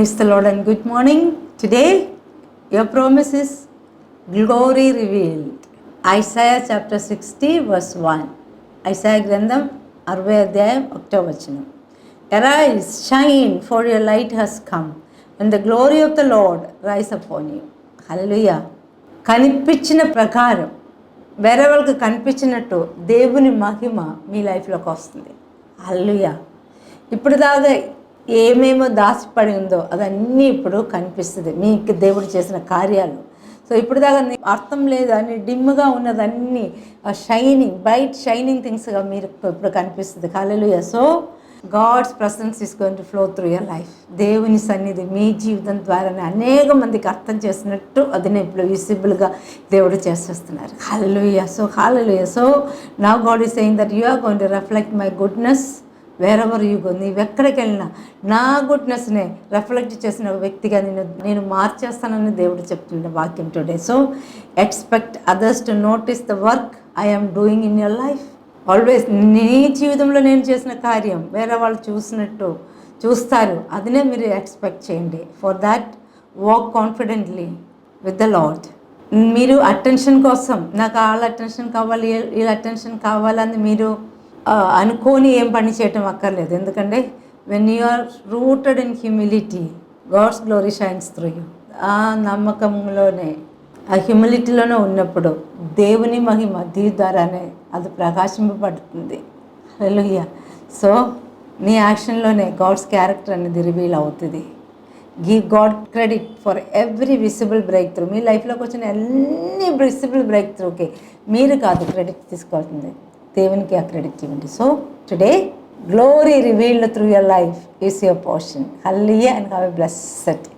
Praise the Lord and good morning. Today, your promise is glory revealed. Isaiah chapter 60 verse 1. Isaiah గ్రంథం 60 అధ్యాయం 1వ వచనం. Arise, shine, for your light has come, and the glory of the Lord rise upon you. Hallelujah. కనిపించిన ప్రకారం వేరే వాళ్ళకి కనిపించినట్టు దేవుని మహిమ మీ లైఫ్లోకి వస్తుంది. హల్లెలూయా. ఇప్పుడు దాకా ఏమేమో దాచిపడి ఉందో అదన్నీ ఇప్పుడు కనిపిస్తుంది, మీకు దేవుడు చేసిన కార్యాలు. సో ఇప్పుడు దాకా అర్థం లేదు అని డిమ్గా ఉన్నదన్నీ షైనింగ్ బ్రైట్ షైనింగ్ థింగ్స్గా మీరు ఇప్పుడు కనిపిస్తుంది. Hallelujah. So God's presence is going to flow through your life. దేవుని సన్నిధి మీ జీవితం ద్వారానే అనేక మందికి అర్థం చేసినట్టు అది ఇప్పుడు విజిబుల్గా దేవుడు చేసేస్తున్నారు. Hallelujah. So hallelujah. So now God is saying that you are going to reflect my goodness wherever you go. నీవు ఎక్కడికి వెళ్ళినా నా గుడ్నెస్నే రిఫ్లెక్ట్ చేసిన వ్యక్తిగా నేను మార్చేస్తానని దేవుడు చెప్తున్న వాక్యం today. So expect others to notice the work I am doing in your life. Always నీ జీవితంలో నేను చేసిన కార్యం వేరే వాళ్ళు చూస్తారు, అదినే మీరు ఎక్స్పెక్ట్ చేయండి. For that walk confidently with the lord. మీరు అటెన్షన్ కోసం నాకు వాళ్ళ అటెన్షన్ కావాలి, వీళ్ళ అటెన్షన్ కావాలని మీరు అనుకోని ఏం పని చేయటం అక్కర్లేదు. ఎందుకంటే when you are rooted in humility, God's glory shines through you. ఆ నమ్మకంలోనే ఆ హ్యూమిలిటీలోనే ఉన్నప్పుడు దేవుని మహిమ దీ ద్వారానే అది ప్రకాశింపబడుతుంది. హల్లెలూయా. సో నీ యాక్షన్లోనే గాడ్స్ క్యారెక్టర్ అనేది రివీల్ అవుతుంది. Give God credit for every visible breakthrough. మీ లైఫ్లోకి వచ్చిన ఎన్ని విజిబుల్ బ్రేక్ త్రూకి మీరు కాదు క్రెడిట్ తీసుకోవాల్సింది, దేవునికి ఆ క్రెడిట్ ఇవ్వండి. So today glory revealed through your life is your portion. Hallelujah and have a blessed day.